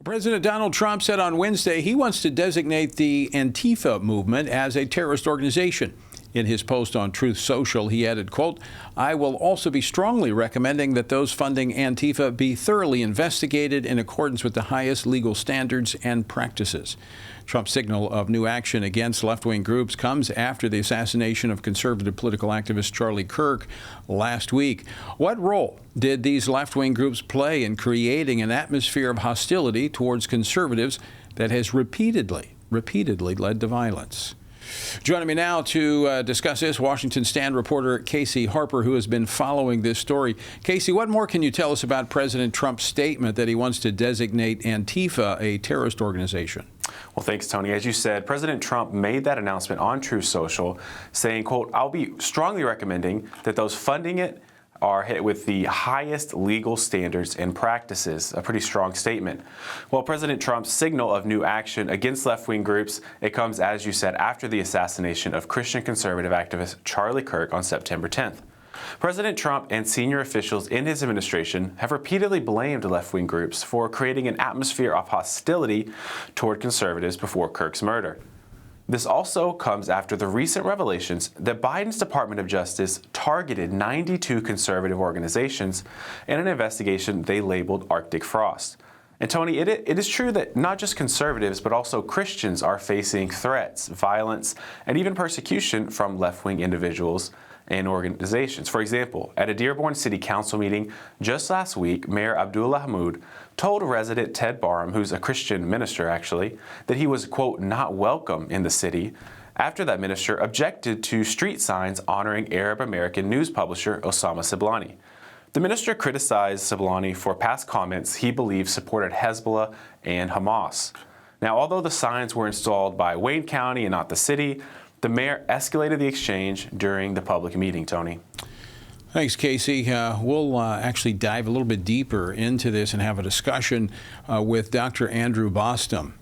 President Donald Trump said on Wednesday he wants to designate the Antifa movement as a terrorist organization. In his post on Truth Social, he added, quote, "I will also be strongly recommending that those funding Antifa be thoroughly investigated in accordance with the highest legal standards and practices." Trump's signal of new action against left-wing groups comes after the assassination of conservative political activist Charlie Kirk last week. What role did these left-wing groups play in creating an atmosphere of hostility towards conservatives that has repeatedly led to violence? Joining me now to discuss this, Washington Stand reporter Casey Harper, who has been following this story. Casey, what more can you tell us about President Trump's statement that he wants to designate Antifa a terrorist organization? Well, thanks, Tony. As you said, President Trump made that announcement on Truth Social, saying, quote, "I'll be strongly recommending that those funding it are hit with the highest legal standards and practices." A pretty strong statement. Well, President Trump's signal of new action against left-wing groups, it comes, as you said, after the assassination of Christian conservative activist Charlie Kirk on September 10th. President Trump and senior officials in his administration have repeatedly blamed left-wing groups for creating an atmosphere of hostility toward conservatives before Kirk's murder. This also comes after the recent revelations that Biden's Department of Justice targeted 92 conservative organizations in an investigation they labeled Arctic Frost. And Tony, it is true that not just conservatives, but also Christians are facing threats, violence, and even persecution from left-wing individuals and organizations. For example, at a Dearborn City Council meeting just last week, Mayor Abdullah Hammoud told resident Ted Barham, who's a Christian minister actually, that he was, quote, "not welcome in the city," after that minister objected to street signs honoring Arab American news publisher Osama Siblani. The minister criticized Siblani for past comments he believes supported Hezbollah and Hamas. Now, although the signs were installed by Wayne County and not the city, the mayor escalated the exchange during the public meeting, Tony. Thanks, Casey. We'll actually dive a little bit deeper into this and have a discussion with Dr. Andrew Bostom.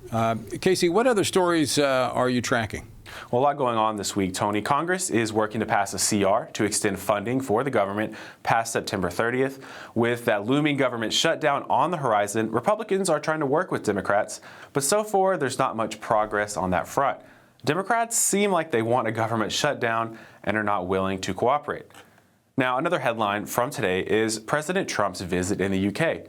Casey, what other stories are you tracking? Well, a lot going on this week, Tony. Congress is working to pass a CR to extend funding for the government past September 30th. With that looming government shutdown on the horizon, Republicans are trying to work with Democrats, but so far there's not much progress on that front. Democrats seem like they want a government shutdown and are not willing to cooperate. Now, another headline from today is President Trump's visit in the UK.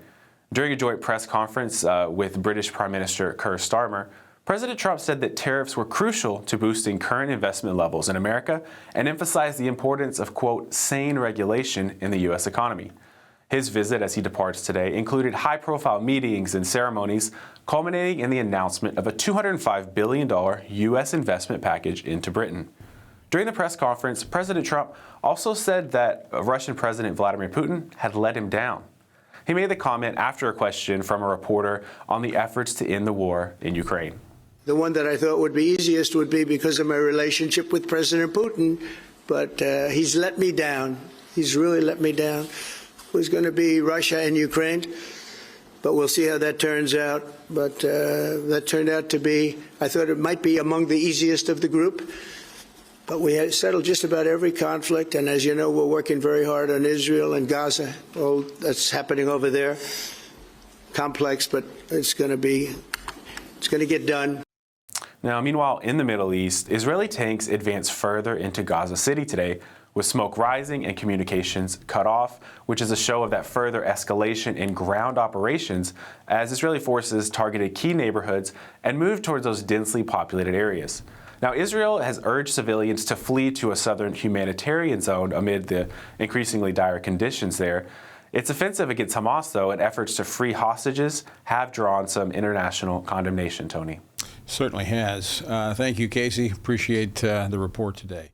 During a joint press conference with British Prime Minister Keir Starmer, President Trump said that tariffs were crucial to boosting current investment levels in America and emphasized the importance of, quote, "sane regulation" in the U.S. economy. His visit as he departs today included high-profile meetings and ceremonies, culminating in the announcement of a $205 billion U.S. investment package into Britain. During the press conference, President Trump also said that Russian President Vladimir Putin had let him down. He made the comment after a question from a reporter on the efforts to end the war in Ukraine. The one that I thought would be easiest would be because of my relationship with President Putin, but he's let me down. He's really let me down. It was going to be Russia and Ukraine, but we'll see how that turns out. But that turned out to be, I thought it might be among the easiest of the group. But we had settled just about every conflict, and as you know, we're working very hard on Israel and Gaza. All that's happening over there, complex, but it's going to get done. Now, meanwhile, in the Middle East, Israeli tanks advanced further into Gaza City today, with smoke rising and communications cut off, which is a show of that further escalation in ground operations as Israeli forces targeted key neighborhoods and moved towards those densely populated areas. Now, Israel has urged civilians to flee to a southern humanitarian zone amid the increasingly dire conditions there. Its offensive against Hamas, though, and efforts to free hostages have drawn some international condemnation, Tony. Certainly has. Thank you, Casey. Appreciate the report today.